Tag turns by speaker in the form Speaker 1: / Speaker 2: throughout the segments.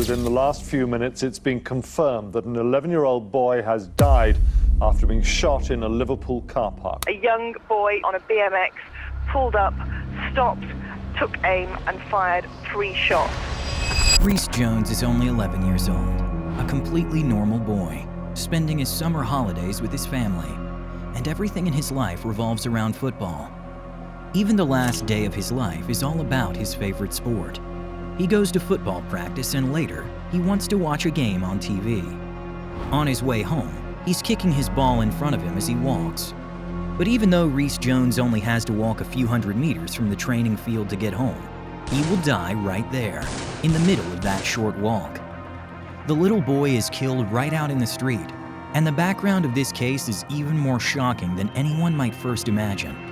Speaker 1: Within the last few minutes, it's been confirmed that an 11-year-old boy has died after being shot in a Liverpool car park.
Speaker 2: A young boy on a BMX pulled up, stopped, took aim and fired 3 shots.
Speaker 3: Reece Jones is only 11 years old, a completely normal boy, spending his summer holidays with his family, and everything in his life revolves around football. Even the last day of his life is all about his favorite sport. He goes to football practice and later, he wants to watch a game on TV. On his way home, he's kicking his ball in front of him as he walks. But even though Reece Jones only has to walk a few hundred meters from the training field to get home, he will die right there, in the middle of that short walk. The little boy is killed right out in the street, and the background of this case is even more shocking than anyone might first imagine.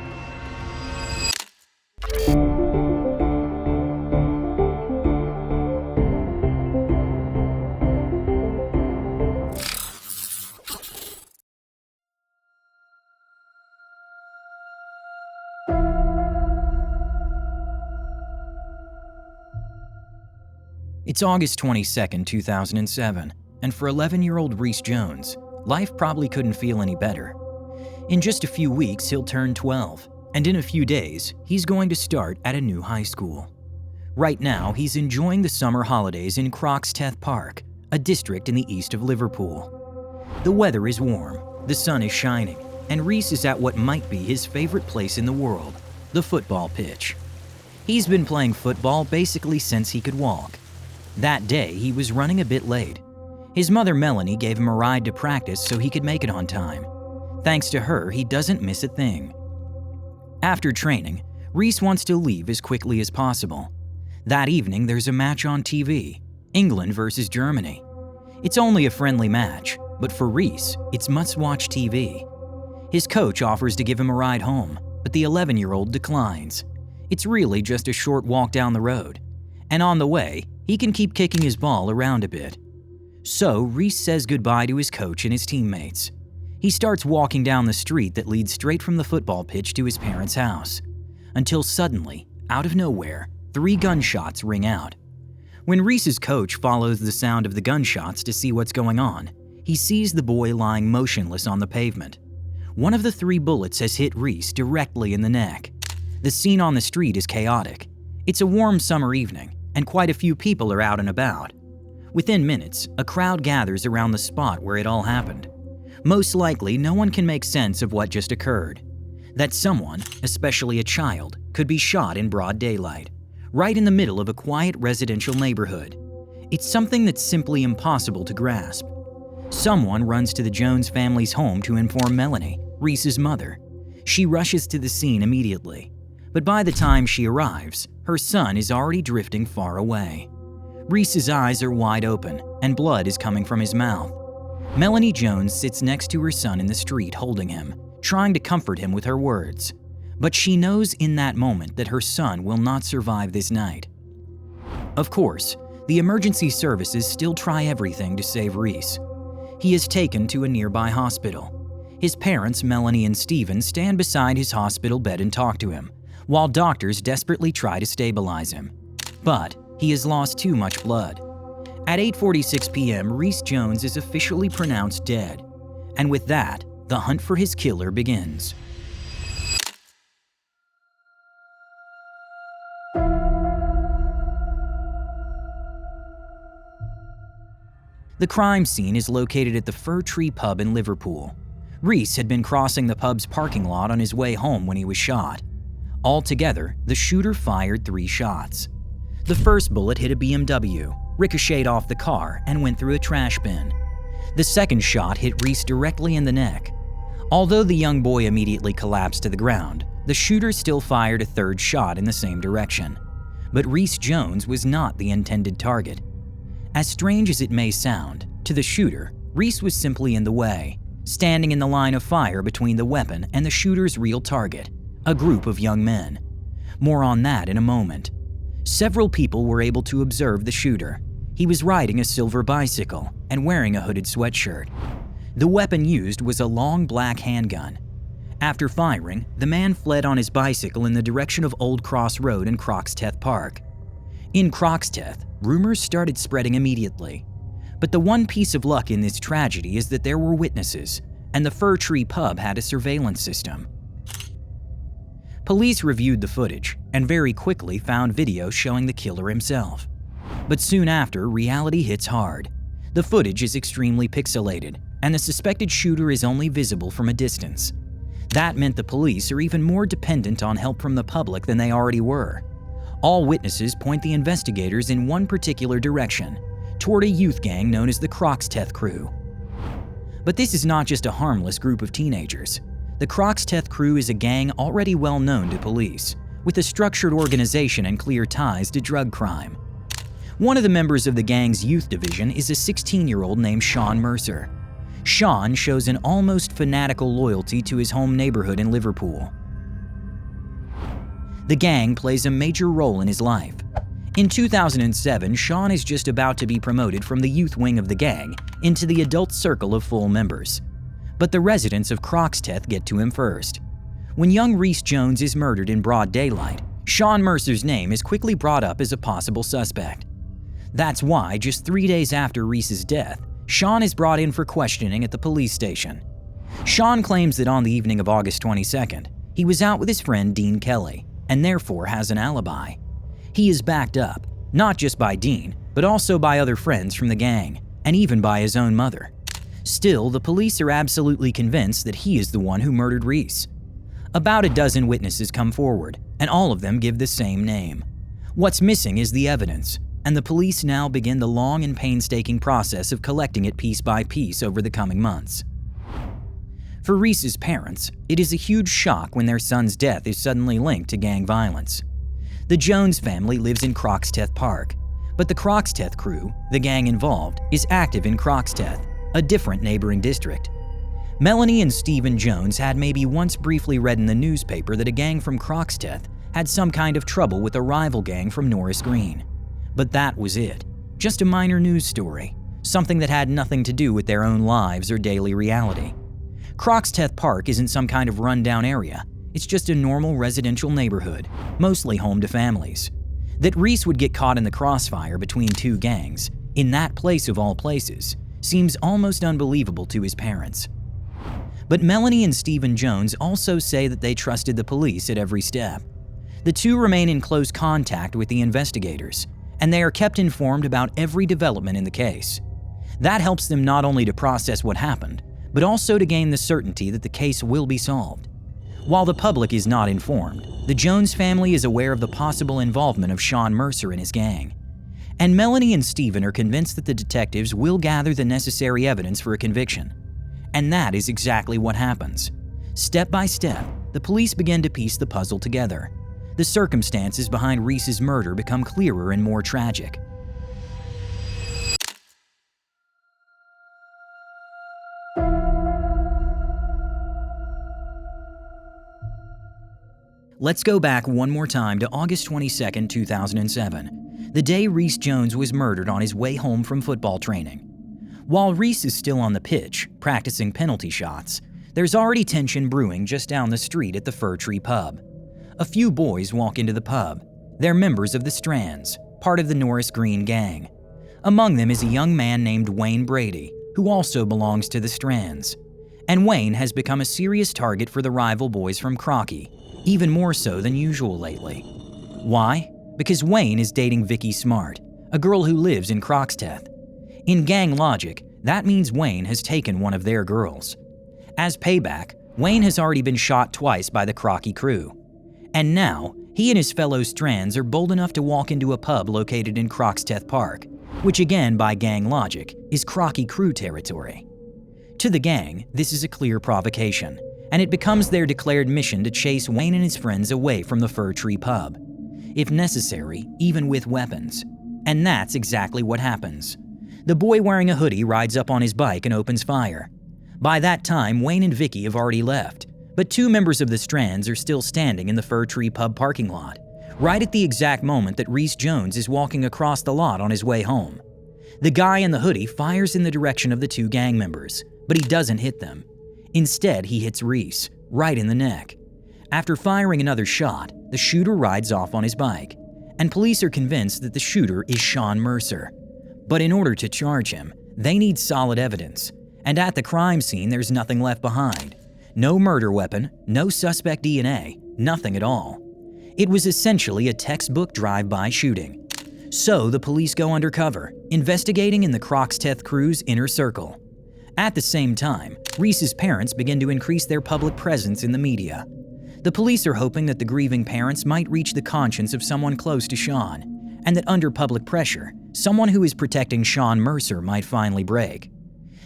Speaker 3: It's August 22, 2007, and for 11-year-old Reece Jones, life probably couldn't feel any better. In just a few weeks, he'll turn 12, and in a few days, he's going to start at a new high school. Right now, he's enjoying the summer holidays in Croxteth Park, a district in the east of Liverpool. The weather is warm, the sun is shining, and Reece is at what might be his favorite place in the world, the football pitch. He's been playing football basically since he could walk. That day, he was running a bit late. His mother Melanie gave him a ride to practice so he could make it on time. Thanks to her, he doesn't miss a thing. After training, Reece wants to leave as quickly as possible. That evening, there's a match on TV, England versus Germany. It's only a friendly match, but for Reece, it's must-watch TV. His coach offers to give him a ride home, but the 11-year-old declines. It's really just a short walk down the road, and on the way, he can keep kicking his ball around a bit. So Reece says goodbye to his coach and his teammates. He starts walking down the street that leads straight from the football pitch to his parents' house, until suddenly, out of nowhere, 3 gunshots ring out. When Reece's coach follows the sound of the gunshots to see what's going on, he sees the boy lying motionless on the pavement. One of the 3 bullets has hit Reece directly in the neck. The scene on the street is chaotic. It's a warm summer evening, and quite a few people are out and about. Within minutes, a crowd gathers around the spot where it all happened. Most likely, no one can make sense of what just occurred. That someone, especially a child, could be shot in broad daylight, right in the middle of a quiet residential neighborhood. It's something that's simply impossible to grasp. Someone runs to the Jones family's home to inform Melanie, Reece's mother. She rushes to the scene immediately, but by the time she arrives, her son is already drifting far away. Reece's eyes are wide open, and blood is coming from his mouth. Melanie Jones sits next to her son in the street holding him, trying to comfort him with her words. But she knows in that moment that her son will not survive this night. Of course, the emergency services still try everything to save Reece. He is taken to a nearby hospital. His parents, Melanie and Stephen, stand beside his hospital bed and talk to him, while doctors desperately try to stabilize him. But he has lost too much blood. At 8:46 p.m., Reece Jones is officially pronounced dead. And with that, the hunt for his killer begins. The crime scene is located at the Fir Tree Pub in Liverpool. Reece had been crossing the pub's parking lot on his way home when he was shot. Altogether, the shooter fired 3 shots. The first bullet hit a BMW, ricocheted off the car, and went through a trash bin. The second shot hit Reece directly in the neck. Although the young boy immediately collapsed to the ground, the shooter still fired a 3rd shot in the same direction. But Reece Jones was not the intended target. As strange as it may sound, to the shooter, Reece was simply in the way, standing in the line of fire between the weapon and the shooter's real target, a group of young men. More on that in a moment. Several people were able to observe the shooter. He was riding a silver bicycle and wearing a hooded sweatshirt. The weapon used was a long black handgun. After firing, the man fled on his bicycle in the direction of Old Cross Road in Croxteth Park. In Croxteth, rumors started spreading immediately. But the one piece of luck in this tragedy is that there were witnesses, and the Fir Tree pub had a surveillance system. Police reviewed the footage and very quickly found video showing the killer himself. But soon after, reality hits hard. The footage is extremely pixelated, and the suspected shooter is only visible from a distance. That meant the police are even more dependent on help from the public than they already were. All witnesses point the investigators in one particular direction, toward a youth gang known as the Croxteth Crew. But this is not just a harmless group of teenagers. The Croxteth Crew is a gang already well known to police, with a structured organization and clear ties to drug crime. One of the members of the gang's youth division is a 16-year-old named Sean Mercer. Sean shows an almost fanatical loyalty to his home neighborhood in Liverpool. The gang plays a major role in his life. In 2007, Sean is just about to be promoted from the youth wing of the gang into the adult circle of full members. But the residents of Croxteth get to him first. When young Reese Jones is murdered in broad daylight, Sean Mercer's name is quickly brought up as a possible suspect. That's why, just 3 days after Reese's death, Sean is brought in for questioning at the police station. Sean claims that on the evening of August 22nd, he was out with his friend Dean Kelly, and therefore has an alibi. He is backed up, not just by Dean, but also by other friends from the gang, and even by his own mother. Still, the police are absolutely convinced that he is the one who murdered Reese. About a dozen witnesses come forward, and all of them give the same name. What's missing is the evidence, and the police now begin the long and painstaking process of collecting it piece by piece over the coming months. For Reese's parents, it is a huge shock when their son's death is suddenly linked to gang violence. The Jones family lives in Croxteth Park, but the Croxteth Crew, the gang involved, is active in Croxteth, a different neighboring district. Melanie and Stephen Jones had maybe once briefly read in the newspaper that a gang from Croxteth had some kind of trouble with a rival gang from Norris Green. But that was it, just a minor news story, something that had nothing to do with their own lives or daily reality. Croxteth Park isn't some kind of rundown area. It's just a normal residential neighborhood, mostly home to families. That Reese would get caught in the crossfire between two gangs, in that place of all places, seems almost unbelievable to his parents. But Melanie and Stephen Jones also say that they trusted the police at every step. The two remain in close contact with the investigators, and they are kept informed about every development in the case. That helps them not only to process what happened, but also to gain the certainty that the case will be solved. While the public is not informed, the Jones family is aware of the possible involvement of Sean Mercer and his gang. And Melanie and Stephen are convinced that the detectives will gather the necessary evidence for a conviction. And that is exactly what happens. Step by step, the police begin to piece the puzzle together. The circumstances behind Reese's murder become clearer and more tragic. Let's go back one more time to August 22, 2007, the day Reese Jones was murdered on his way home from football training. While Reese is still on the pitch, practicing penalty shots, there's already tension brewing just down the street at the Fir Tree pub. A few boys walk into the pub. They're members of the Strands, part of the Norris Green gang. Among them is a young man named Wayne Brady, who also belongs to the Strands. And Wayne has become a serious target for the rival boys from Crocky, even more so than usual lately. Why? Because Wayne is dating Vicky Smart, a girl who lives in Croxteth. In gang logic, that means Wayne has taken one of their girls. As payback, Wayne has already been shot twice by the Crocky crew. And now, he and his fellow Strands are bold enough to walk into a pub located in Croxteth Park, which again, by gang logic, is Crocky crew territory. To the gang, this is a clear provocation, and it becomes their declared mission to chase Wayne and his friends away from the Fir Tree pub. If necessary, even with weapons. And that's exactly what happens. The boy wearing a hoodie rides up on his bike and opens fire. By that time, Wayne and Vicky have already left, but two members of the Strands are still standing in the Fir Tree pub parking lot, right at the exact moment that Reese Jones is walking across the lot on his way home. The guy in the hoodie fires in the direction of the two gang members, but he doesn't hit them. Instead, he hits Reese, right in the neck. After firing another shot, the shooter rides off on his bike. and police are convinced that the shooter is Sean Mercer. But in order to charge him, they need solid evidence, and at the crime scene there's nothing left behind. No murder weapon, no suspect DNA, nothing at all. It was essentially a textbook drive-by shooting. So the police go undercover, investigating in the Croxteth crew's inner circle. At the same time, Reese's parents begin to increase their public presence in the media. The police are hoping that the grieving parents might reach the conscience of someone close to Sean, and that under public pressure, someone who is protecting Sean Mercer might finally break.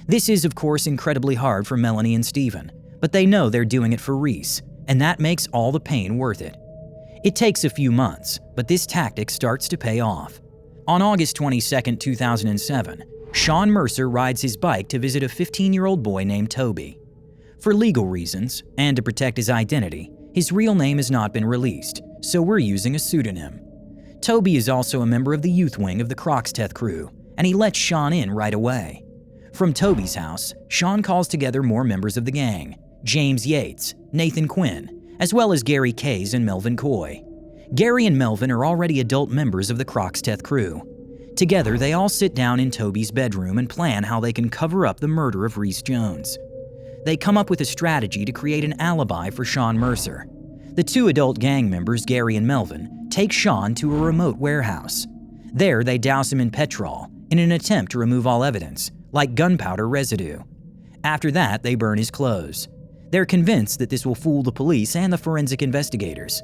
Speaker 3: This is, of course, incredibly hard for Melanie and Stephen, but they know they're doing it for Reese, and that makes all the pain worth it. It takes a few months, but this tactic starts to pay off. On August 22, 2007, Sean Mercer rides his bike to visit a 15-year-old boy named Toby. For legal reasons, and to protect his identity, his real name has not been released, so we're using a pseudonym. Toby is also a member of the youth wing of the Croxteth crew, and he lets Sean in right away. From Toby's house, Sean calls together more members of the gang: James Yates, Nathan Quinn, as well as Gary Kays and Melvin Coy. Gary and Melvin are already adult members of the Croxteth crew. Together, they all sit down in Toby's bedroom and plan how they can cover up the murder of Reese Jones. They come up with a strategy to create an alibi for Sean Mercer. The two adult gang members, Gary and Melvin, take Sean to a remote warehouse. There, they douse him in petrol in an attempt to remove all evidence, like gunpowder residue. After that, they burn his clothes. They're convinced that this will fool the police and the forensic investigators.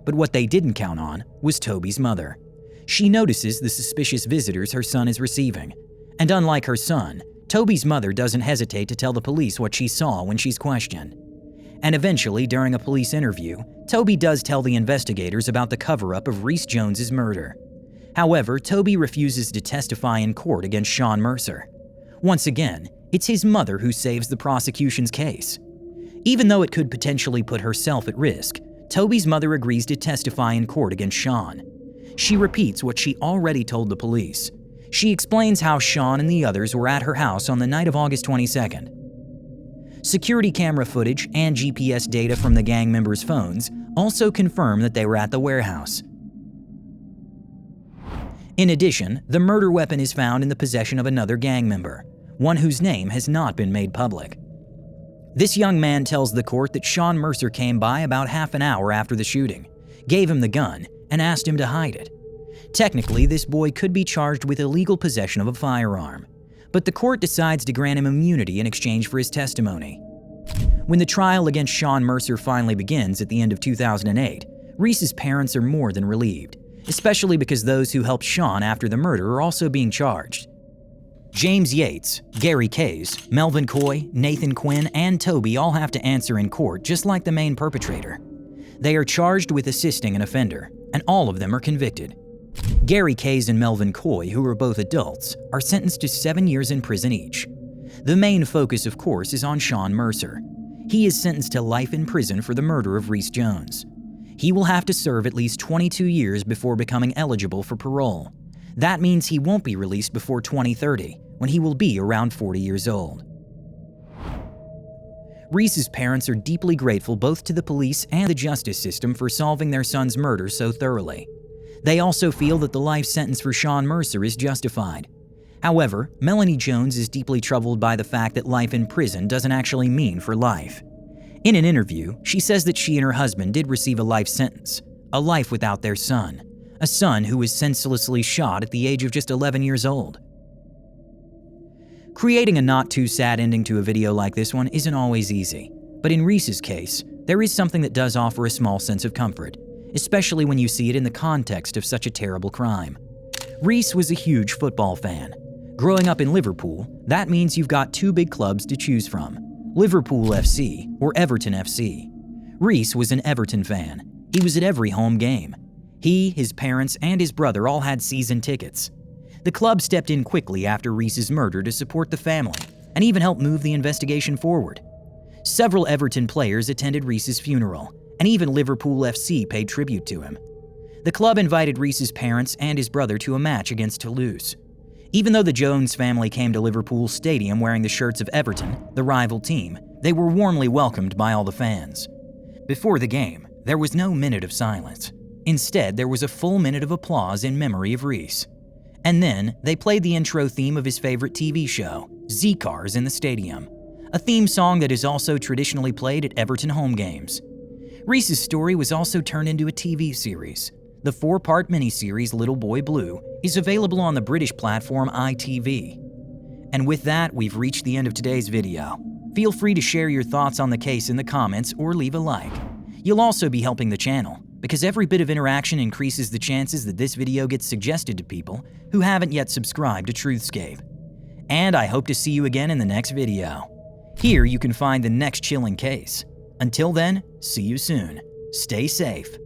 Speaker 3: But what they didn't count on was Toby's mother. She notices the suspicious visitors her son is receiving, and unlike her son, Toby's mother doesn't hesitate to tell the police what she saw when she's questioned. And eventually, during a police interview, Toby does tell the investigators about the cover-up of Reese Jones's murder. However, Toby refuses to testify in court against Sean Mercer. Once again, it's his mother who saves the prosecution's case. Even though it could potentially put herself at risk, Toby's mother agrees to testify in court against Sean. She repeats what she already told the police. She explains how Sean and the others were at her house on the night of August 22nd. Security camera footage and GPS data from the gang members' phones also confirm that they were at the warehouse. In addition, the murder weapon is found in the possession of another gang member, one whose name has not been made public. This young man tells the court that Sean Mercer came by about half an hour after the shooting, gave him the gun, and asked him to hide it. Technically, this boy could be charged with illegal possession of a firearm, but the court decides to grant him immunity in exchange for his testimony. When the trial against Sean Mercer finally begins at the end of 2008, Reese's parents are more than relieved, especially because those who helped Sean after the murder are also being charged. James Yates, Gary Kays, Melvin Coy, Nathan Quinn, and Toby all have to answer in court just like the main perpetrator. They are charged with assisting an offender, and all of them are convicted. Gary Kays and Melvin Coy, who are both adults, are sentenced to 7 years in prison each. The main focus, of course, is on Sean Mercer. He is sentenced to life in prison for the murder of Reese Jones. He will have to serve at least 22 years before becoming eligible for parole. That means he won't be released before 2030, when he will be around 40 years old. Reese's parents are deeply grateful both to the police and the justice system for solving their son's murder so thoroughly. They also feel that the life sentence for Sean Mercer is justified. However, Melanie Jones is deeply troubled by the fact that life in prison doesn't actually mean for life. In an interview, she says that she and her husband did receive a life sentence, a life without their son, a son who was senselessly shot at the age of just 11 years old. Creating a not-too-sad ending to a video like this one isn't always easy, but in Reese's case, there is something that does offer a small sense of comfort, especially when you see it in the context of such a terrible crime. Reese was a huge football fan. Growing up in Liverpool, that means you've got two big clubs to choose from, Liverpool FC or Everton FC. Reese was an Everton fan. He was at every home game. He, his parents, and his brother all had season tickets. The club stepped in quickly after Reese's murder to support the family and even help move the investigation forward. Several Everton players attended Reese's funeral, and even Liverpool FC paid tribute to him. The club invited Reese's parents and his brother to a match against Toulouse. Even though the Jones family came to Liverpool Stadium wearing the shirts of Everton, the rival team, they were warmly welcomed by all the fans. Before the game, there was no minute of silence. Instead, there was a full minute of applause in memory of Reese. And then, they played the intro theme of his favorite TV show, Z-Cars, in the stadium, a theme song that is also traditionally played at Everton home games. Reese's story was also turned into a TV series. The 4-part miniseries Little Boy Blue is available on the British platform ITV. And with that, we've reached the end of today's video. Feel free to share your thoughts on the case in the comments or leave a like. You'll also be helping the channel, because every bit of interaction increases the chances that this video gets suggested to people who haven't yet subscribed to Truthscape. And I hope to see you again in the next video. Here you can find the next chilling case. Until then, see you soon. Stay safe.